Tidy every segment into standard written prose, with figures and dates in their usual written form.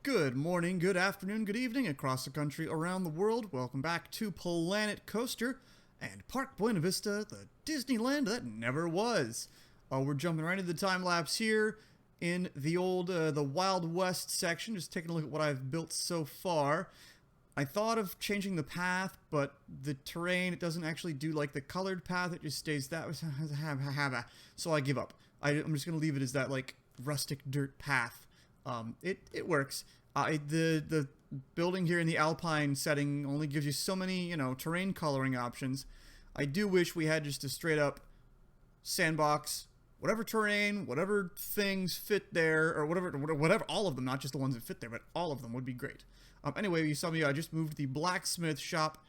Good morning, good afternoon, good evening across the country, around the world. Welcome back to Planet Coaster and Park Buena Vista, the Disneyland that never was. We're jumping right into the time lapse here in the old, the Wild West section, just taking a look at what I've built so far. I thought of changing the path, but the terrain, it doesn't actually do like the colored path, it just stays that way. So I give up. I'm just going to leave it as that like rustic dirt path. It works. The building here in the Alpine setting only gives you so many, terrain coloring options. I do wish we had just a straight up sandbox, whatever terrain, whatever things fit there, or whatever, all of them, not just the ones that fit there, but all of them would be great. Anyway, you saw me, I just moved the blacksmith shop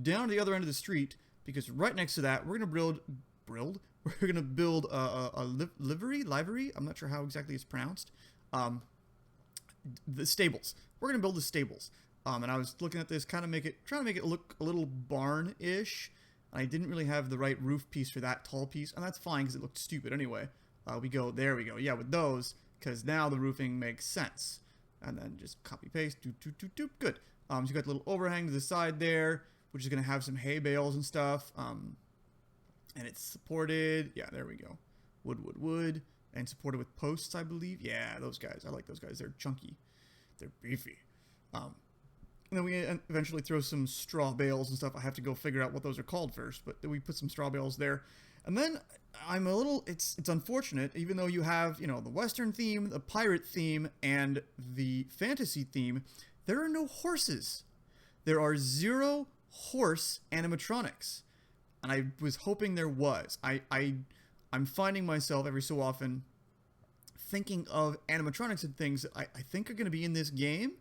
down to the other end of the street, because right next to that, we're going to build a livery, I'm not sure how exactly it's pronounced, the stables. We're going to build the stables. And I was looking at this, trying to make it look a little barn-ish. I didn't really have the right roof piece for that tall piece, and that's fine because it looked stupid anyway. There we go. Yeah, with those, because now the roofing makes sense. And then just copy paste, good. So you got the little overhang to the side there, which is going to have some hay bales and stuff. And it's supported, yeah, there we go. Wood. And supported with posts, I believe. Yeah, those guys. I like those guys. They're chunky. They're beefy. And then we eventually throw some straw bales and stuff. I have to go figure out what those are called first. But we put some straw bales there. And then it's unfortunate, even though you have, the Western theme, the pirate theme, and the fantasy theme, there are no horses. There are 0 horse animatronics. And I was hoping there was. I'm finding myself every so often thinking of animatronics and things that I think are going to be in this game,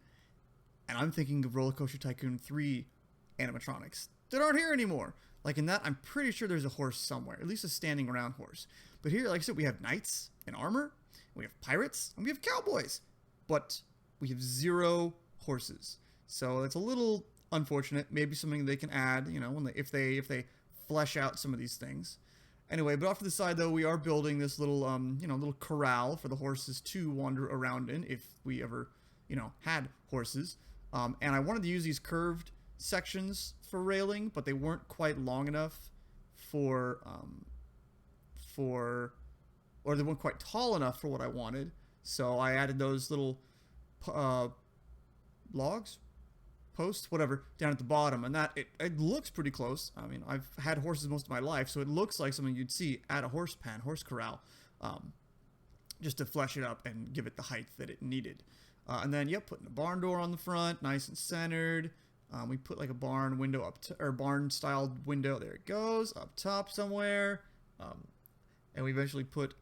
and I'm thinking of Roller Coaster Tycoon 3 animatronics that aren't here anymore. Like in that, I'm pretty sure there's a horse somewhere, at least a standing around horse. But here, like I said, we have knights in armor, we have pirates, and we have cowboys, but we have 0 horses. So it's a little unfortunate. Maybe something they can add, if they flesh out some of these things. Anyway, but off to the side, though, we are building this little, little corral for the horses to wander around in if we ever, had horses. And I wanted to use these curved sections for railing, but they weren't quite long enough or they weren't quite tall enough for what I wanted. So I added those little logs, posts, whatever, down at the bottom, and that it looks pretty close. I mean, I've had horses most of my life, so it looks like something you'd see at a horse corral, just to flesh it up and give it the height that it needed. And then, putting a barn door on the front, nice and centered. We put like a barn window or barn-styled window. There it goes, up top somewhere. And we eventually put,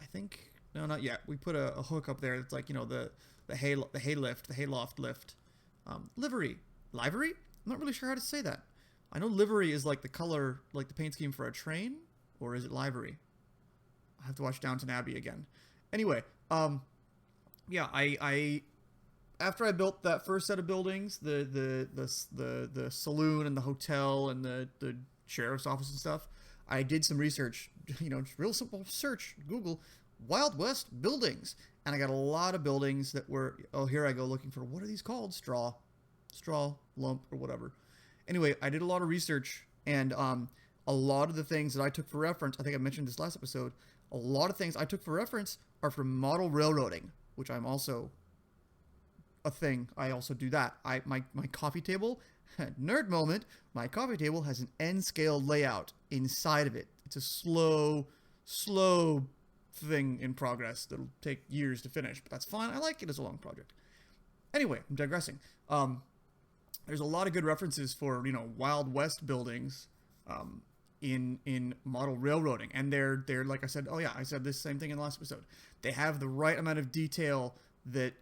no, not yet. We put a hook up there that's like, the hay loft lift, Livery? I'm not really sure how to say that. I know livery is like the color, like the paint scheme for a train, or is it livery? I have to watch Downton Abbey again. Anyway, I after I built that first set of buildings, the saloon and the hotel and the sheriff's office and stuff, I did some research. Just real simple search, Google Wild West buildings, and I got a lot of buildings that were. Oh, here I go looking for what are these called? Straw lump or whatever. Anyway, I did a lot of research, and a lot of the things that I took for reference, I think I mentioned this last episode, a lot of things I took for reference are from model railroading, which I'm also a thing. I also do that. My coffee table, nerd moment, my coffee table has an N-scale layout inside of it. It's a slow thing in progress that'll take years to finish, but that's fine. I like it as a long project. Anyway, I'm digressing. There's a lot of good references for, Wild West buildings in model railroading. And they're like I said, I said this same thing in the last episode. They have the right amount of detail that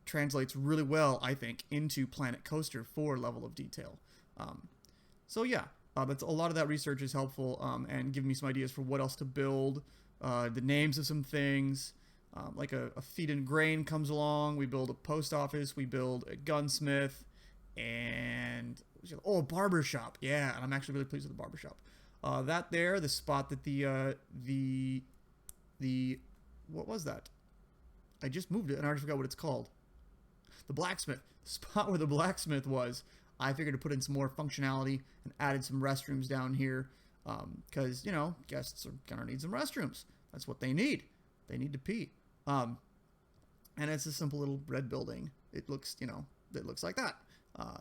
translates really well, I think, into Planet Coaster for level of detail. That's a lot of that research is helpful and giving me some ideas for what else to build, the names of some things. Like a feed and grain comes along, we build a post office, we build a gunsmith, and a barber shop. Yeah, and I'm actually really pleased with the barber shop. The spot that the what was that? I just moved it and I already forgot what it's called. The blacksmith. The spot where the blacksmith was, I figured to put in some more functionality and added some restrooms down here. Because, you know, guests are gonna need some restrooms. That's what they need. They need to pee. And it's a simple little red building. It looks, you know, it looks like that.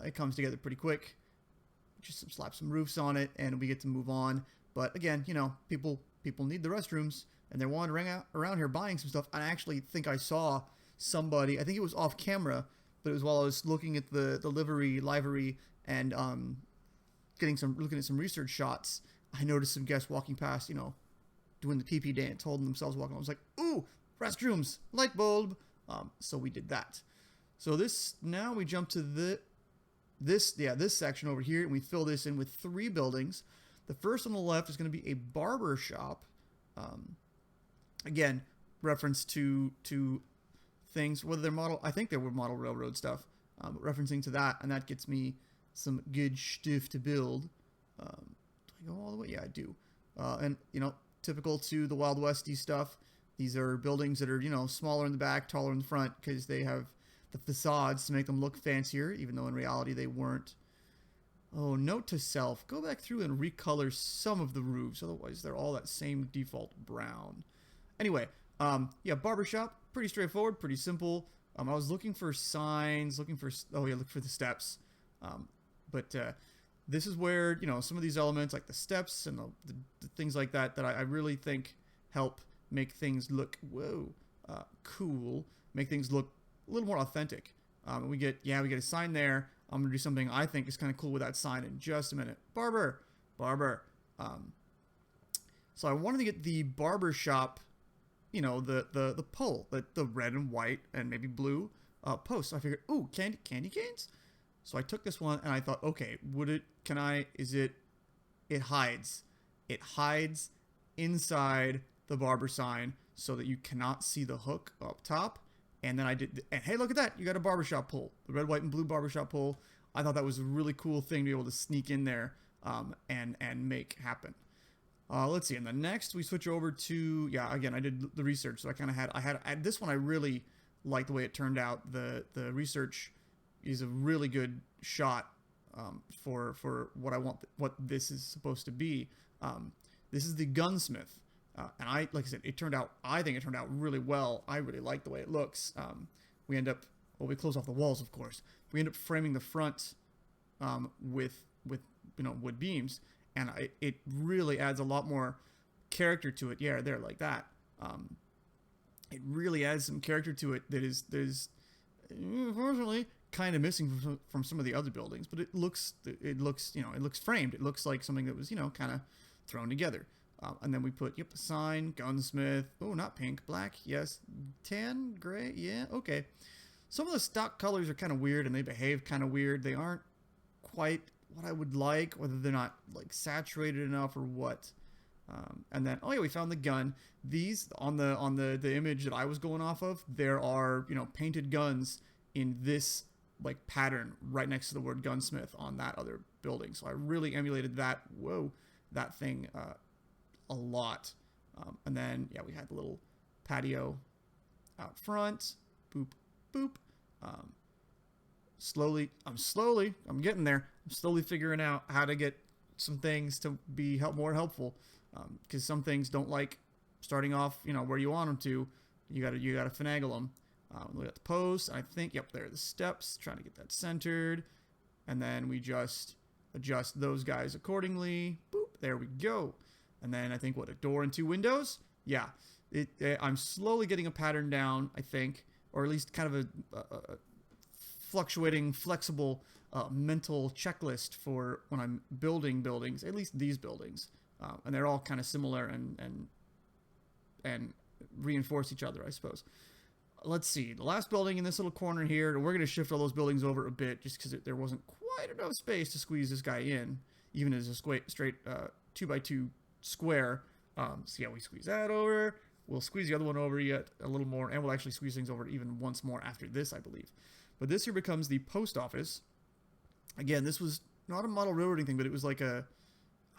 It comes together pretty quick. Just slap some roofs on it, and we get to move on. But again, you know, people need the restrooms, and they're wandering around here buying some stuff. I actually think I saw somebody. I think it was off camera, but it was while I was looking at the livery, and looking at some research shots. I noticed some guests walking past, you know, doing the pee-pee dance, holding themselves walking. I was like, ooh, restrooms, light bulb. So we did that. So now we jump to this section over here, and we fill this in with 3 buildings. The first on the left is going to be a barber shop. Again, reference to things, whether they're I think they were model railroad stuff, referencing to that, and that gets me some good stuff to build. Do I go all the way? Yeah, I do. And, you know, typical to the Wild Westy stuff, these are buildings that are, you know, smaller in the back, taller in the front, because they have the facades to make them look fancier, even though in reality they weren't. Oh, note to self, go back through and recolor some of the roofs, otherwise they're all that same default brown. Anyway, yeah, barbershop, pretty straightforward, pretty simple. I was looking for signs, look for the steps. But this is where, you know, some of these elements, like the steps and the things like that, I really think help make things look, cool, make things look a little more authentic. We get a sign there. I'm going to do something I think is kind of cool with that sign in just a minute. Barber. So I wanted to get the barber shop, you know, the pole, the red and white and maybe blue post. So I figured, ooh, candy canes? So I took this one and I thought, okay, it hides. It hides inside the barber sign so that you cannot see the hook up top. And then and hey, look at that. You got a barbershop pole, the red, white, and blue barbershop pole. I thought that was a really cool thing to be able to sneak in there and make happen. Let's see. And the next we switch over to, again, I did the research. So I had this one. I really liked the way it turned out. The research is a really good shot for what I want, what this is supposed to be. This is the gunsmith. And like I said, I think it turned out really well. I really like the way it looks. We close off the walls, of course. We end up framing the front with you know, wood beams, and it really adds a lot more character to it. Yeah, there, like that. It really adds some character to it that is unfortunately kind of missing from some of the other buildings. But it looks you know, it looks framed. It looks like something that was, you know, kind of thrown together. And then we put, a sign, gunsmith. Oh, not pink, black, yes. Tan, gray, yeah, okay. Some of the stock colors are kind of weird, and they behave kind of weird. They aren't quite what I would like, whether they're not, like, saturated enough or what. And then, we found the gun. These, on the image that I was going off of, there are, you know, painted guns in this, like, pattern right next to the word gunsmith on that other building. So I really emulated that thing, a lot. And then we had the little patio out front. Boop boop. I'm getting there. I'm slowly figuring out how to get some things to be more helpful, because some things don't like starting off, you know, where you want them to. You gotta finagle them. We got the post. I think there are the steps, trying to get that centered, and then we just adjust those guys accordingly. Boop, there we go. And then I think, a door and 2 windows? Yeah. I'm slowly getting a pattern down, I think, or at least kind of a fluctuating, flexible mental checklist for when I'm building buildings, at least these buildings. And they're all kind of similar and reinforce each other, I suppose. Let's see. The last building in this little corner here, we're going to shift all those buildings over a bit just because there wasn't quite enough space to squeeze this guy in, even as a straight 2x2 square. So we squeeze that over. We'll squeeze the other one over yet a little more, and we'll actually squeeze things over even once more after this, I believe. But this here becomes the post office. Again, this was not a model railroading thing, but it was like I'm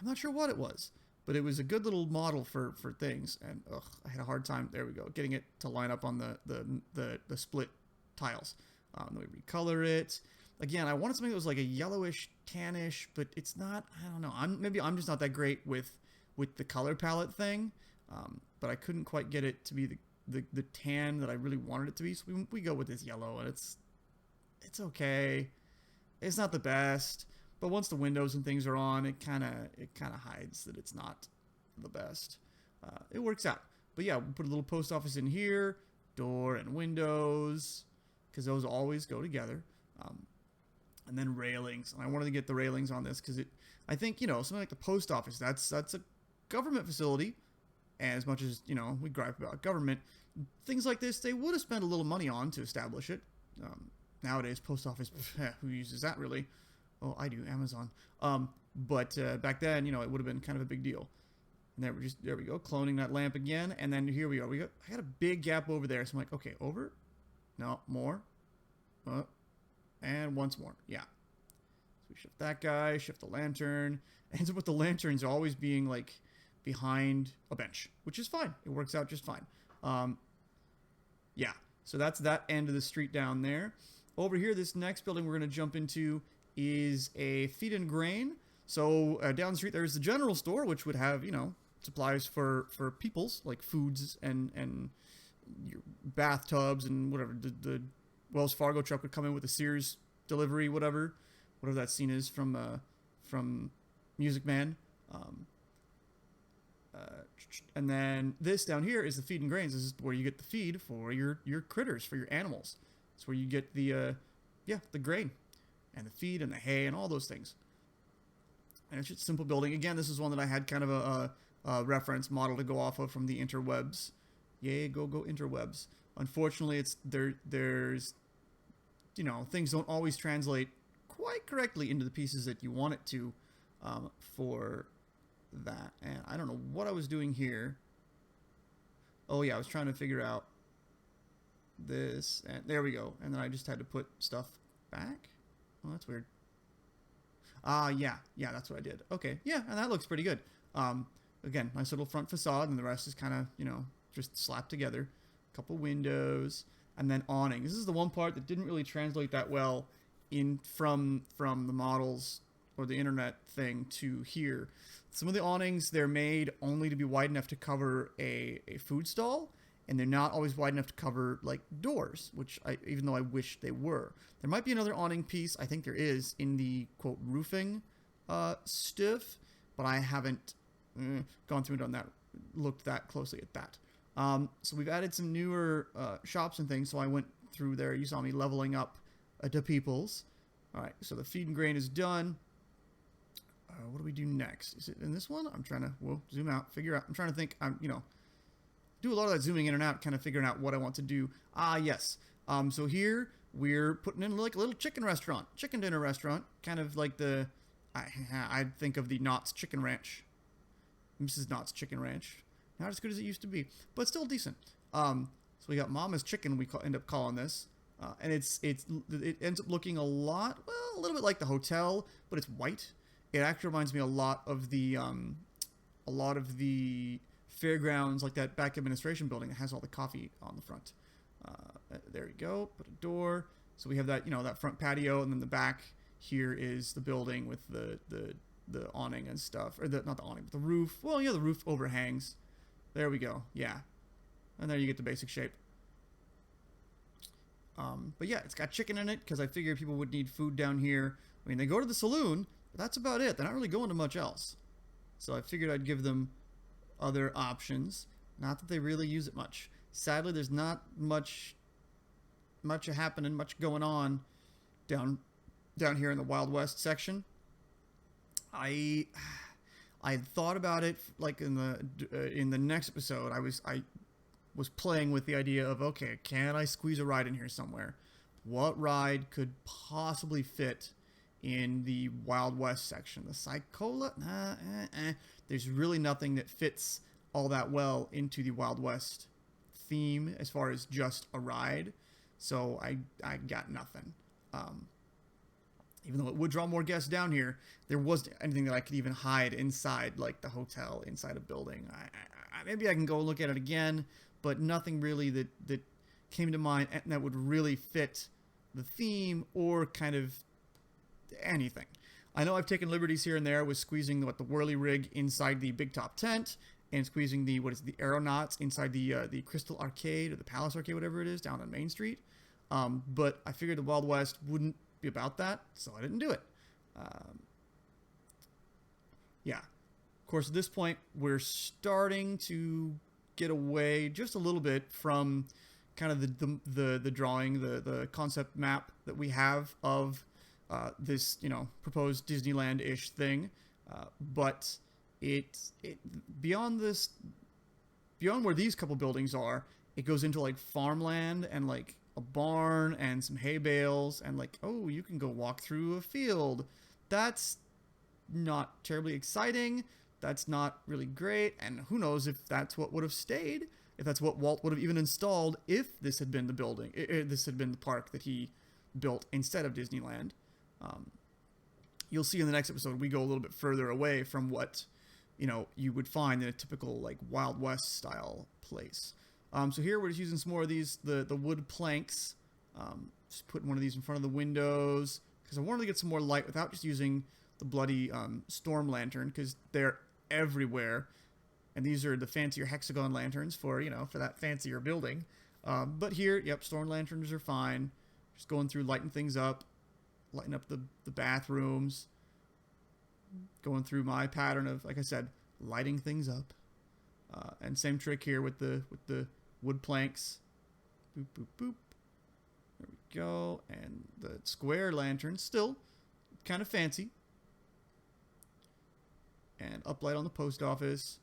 not sure what it was, but it was a good little model for things. And I had a hard time. There we go, getting it to line up on the split tiles. Then we recolor it. Again, I wanted something that was like a yellowish, tannish, but it's not. I don't know. Maybe I'm just not that great with the color palette thing. But I couldn't quite get it to be the tan that I really wanted it to be. So we go with this yellow, and it's okay. It's not the best, but once the windows and things are on, it kind of hides that it's not the best. It works out. But yeah, we put a little post office in here, door and windows, because those always go together. And then railings. And I wanted to get the railings on this because I think, something like the post office, that's a government facility. And as much as, we gripe about government, things like this, they would have spent a little money on to establish it. Nowadays, post office, who uses that really? Oh, I do, Amazon. But back then, it would have been kind of a big deal. And there we go, cloning that lamp again. And then here we are. I got a big gap over there. So I'm like, okay, over. No, more. And once more. Yeah. So we shift that guy, shift the lantern. It ends up with the lanterns always being like behind a bench, which is fine. It works out just fine. Yeah. So that's that end of the street down there. Over here, this next building we're going to jump into is a feed and grain. So down the street, there's the general store, which would have, supplies for peoples, like foods and your bathtubs and whatever. The Wells Fargo truck would come in with a Sears delivery, whatever that scene is from Music Man. And then this down here is the feed and grains. This is where you get the feed for your critters, for your animals. It's where you get the grain and the feed and the hay and all those things. And it's just a simple building. Again, this is one that I had kind of a reference model to go off of from the interwebs. Yay, go interwebs. Unfortunately, there's things don't always translate quite correctly into the pieces that you want it to for that. And I don't know what I was doing here. Oh yeah, I was trying to figure out this, and there we go. And then I just had to put stuff back. Oh, that's weird. Yeah, that's what I did. Okay, yeah, and that looks pretty good. Again, nice little front facade, and the rest is kind of, just slapped together. A couple windows, and then awning. This is the one part that didn't really translate that well from the models or the internet thing to here. Some of the awnings, they're made only to be wide enough to cover a food stall, and they're not always wide enough to cover like doors, which even though I wish they were. There might be another awning piece, I think there is, in the quote roofing stuff, but I haven't gone through and done that, looked that closely at that. So we've added some newer shops and things, so I went through there. You saw me leveling up to people's. All right, so the feed and grain is done. What do we do next? Is it in this one? I'm trying to zoom out, figure out. I'm trying to think. Do a lot of that zooming in and out, kind of figuring out what I want to do. Yes. So here we're putting in like a little chicken dinner restaurant, kind of like I'd think of the Knott's Chicken Ranch, Mrs. Knott's Chicken Ranch. Not as good as it used to be, but still decent. So we got Mama's Chicken. We end up calling this, and it ends up looking a little bit like the hotel, but it's white. It actually reminds me a lot of the fairgrounds, like that back administration building that has all the coffee on the front. There you go. Put a door. So we have that, that front patio, and then the back here is the building with the awning and stuff, or not the awning, but the roof. Well, yeah, the roof overhangs. There we go. Yeah, and there you get the basic shape. But yeah, it's got chicken in it because I figured people would need food down here. I mean, they go to the saloon, but that's about it. They're not really going to much else. So I figured I'd give them other options. Not that they really use it much. Sadly, there's not much happening, much going on down here in the Wild West section. I had thought about it like in the next episode. I was playing with the idea of, okay, can I squeeze a ride in here somewhere? What ride could possibly fit in the Wild West section? The Cycola? There's really nothing that fits all that well into the Wild West theme as far as just a ride. So I got nothing. Even though it would draw more guests down here, there wasn't anything that I could even hide inside, like the hotel, inside a building. Maybe I can go look at it again, but nothing really that came to mind that would really fit the theme or kind of anything. I know I've taken liberties here and there with squeezing the whirly rig inside the big top tent and squeezing the aeronauts inside the Crystal Arcade or the Palace Arcade, whatever it is, down on Main Street. But I figured the Wild West wouldn't be about that, so I didn't do it. Yeah. Of course, at this point, we're starting to get away just a little bit from kind of the drawing, the concept map that we have of this, proposed Disneyland-ish thing. But it beyond where these couple buildings are, it goes into like farmland and like a barn and some hay bales and like, oh, you can go walk through a field. That's not terribly exciting. That's not really great. And who knows if that's what would have stayed, if that's what Walt would have even installed if this had been the building, this had been the park that he built instead of Disneyland. You'll see in the next episode, we go a little bit further away from what, you would find in a typical like Wild West style place. So here we're just using some more of these, the wood planks. Just putting one of these in front of the windows because I wanted to get some more light without just using the bloody storm lantern, because they're everywhere. And these are the fancier hexagon lanterns for that fancier building. But here, yep, storm lanterns are fine. Just going through, lighting things up, lighting up the bathrooms. Going through my pattern of, like I said, lighting things up. And same trick here with the wood planks. Boop, boop, boop. There we go. And the square lantern, still kind of fancy. And uplight on the post office.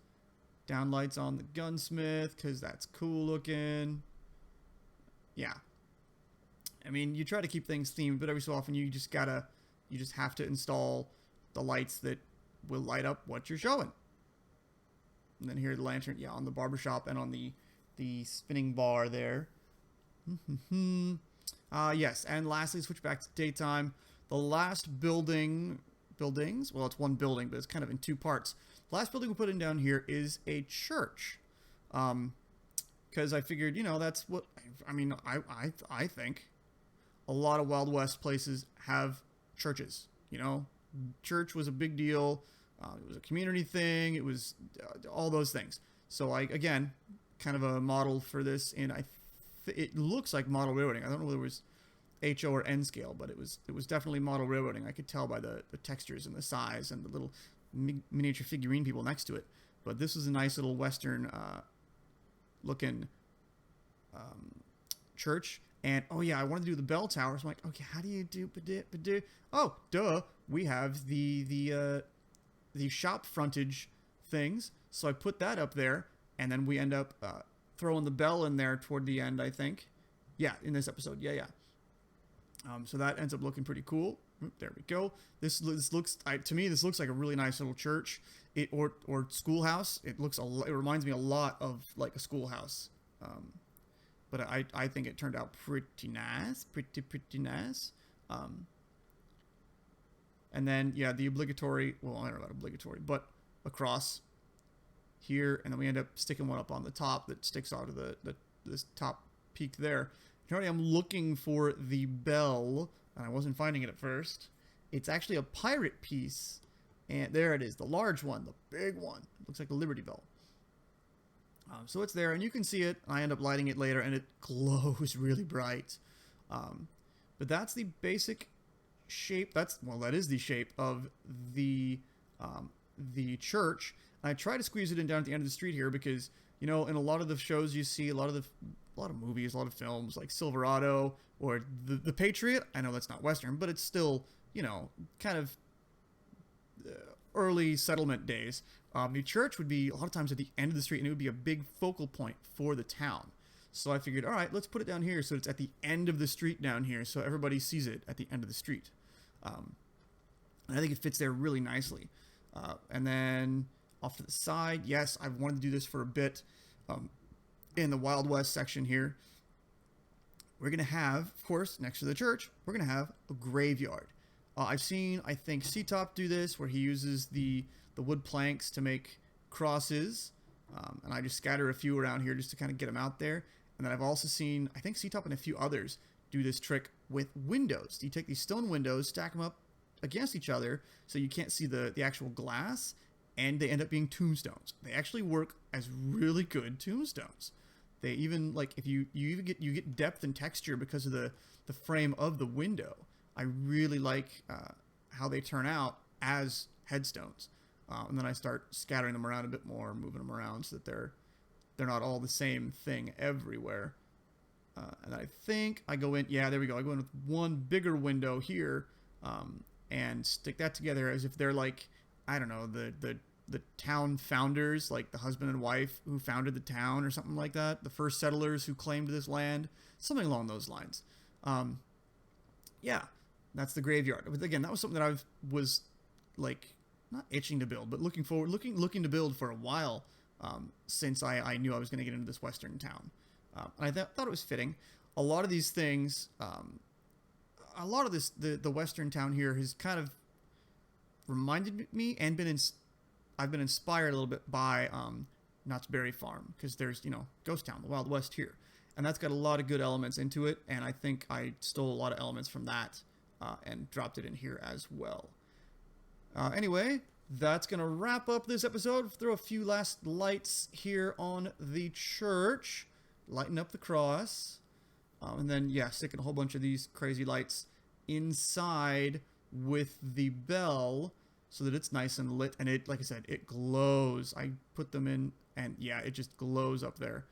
Down lights on the gunsmith, because that's cool looking. Yeah. I mean, you try to keep things themed, but every so often you just have to install the lights that will light up what you're showing. And then here the lantern, yeah, on the barbershop and on the spinning bar there. Yes, and lastly, switch back to daytime. The last buildings, well, it's one building, but it's kind of in two parts. The last building we put in down here is a church. Because I figured, that's what, I think a lot of Wild West places have churches, Church was a big deal. It was a community thing. It was all those things. So again, kind of a model for this, and it looks like model railroading. I don't know whether it was HO or N scale, but it was definitely model railroading. I could tell by the textures and the size and the little miniature figurine people next to it. But this is a nice little Western looking church. And oh yeah, I wanted to do the bell tower. So I'm like, okay, how do you do? Oh, duh. We have the shop frontage things. So I put that up there, and then we end up throwing the bell in there toward the end, I think. Yeah, in this episode. Yeah. So that ends up looking pretty cool. There we go. This looks to me, this looks like a really nice little church, or schoolhouse. It reminds me a lot of like a schoolhouse. But I think it turned out pretty nice, pretty nice. And then yeah, the obligatory. Well, I don't know about obligatory, but across here, and then we end up sticking one up on the top that sticks out of this top peak there. Currently, I'm looking for the bell, and I wasn't finding it at first. It's actually a pirate piece, and there it is, the large one, the big one. It looks like a Liberty Bell. So it's there, and you can see it. I end up lighting it later, and it glows really bright. But that's the basic shape. That is the shape of the church. And I try to squeeze it in down at the end of the street here because, in a lot of the shows you see, a lot of movies, a lot of films like Silverado or the Patriot. I know that's not Western, but it's still, kind of early settlement days. The church would be a lot of times at the end of the street, and it would be a big focal point for the town. So I figured, all right, let's put it down here so it's at the end of the street down here so everybody sees it at the end of the street. And I think it fits there really nicely. And then off to the side, yes, I've wanted to do this for a bit. In the Wild West section here, we're going to have, of course, next to the church, we're going to have a graveyard. I've seen, I think, C-Top do this, where he uses the wood planks to make crosses, and I just scatter a few around here just to kind of get them out there. And then I've also seen, I think, C-Top and a few others do this trick with windows. You take these stone windows, stack them up against each other so you can't see the actual glass, and they end up being tombstones. They actually work as really good tombstones. They even, like, if you get depth and texture because of the frame of the window. I really like how they turn out as headstones. And then I start scattering them around a bit more, moving them around so that they're not all the same thing everywhere. And I think I go in, yeah, there we go. I go in with one bigger window here, and stick that together as if they're like, I don't know, the town founders, like the husband and wife who founded the town or something like that. The first settlers who claimed this land, something along those lines. Yeah, that's the graveyard. But again, that was something that I was like, not itching to build, but looking to build for a while, since I knew I was going to get into this western town. And I thought it was fitting. A lot of these things, a lot of this, the western town here has kind of reminded me and I've been inspired a little bit by Knott's Berry Farm, because there's, Ghost Town, the Wild West here. And that's got a lot of good elements into it, and I think I stole a lot of elements from that and dropped it in here as well. Anyway, that's going to wrap up this episode. Throw a few last lights here on the church. Lighten up the cross. And then, yeah, sticking a whole bunch of these crazy lights inside with the bell so that it's nice and lit. And it, like I said, it glows. I put them in, and yeah, it just glows up there.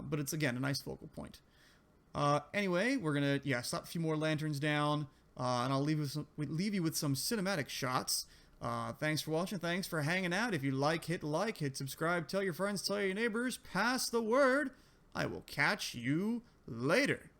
But it's, again, a nice focal point. Anyway, we're going to, slap a few more lanterns down. And I'll leave you with some cinematic shots. Thanks for watching. Thanks for hanging out. If you hit subscribe, tell your friends, tell your neighbors, pass the word. I will catch you later.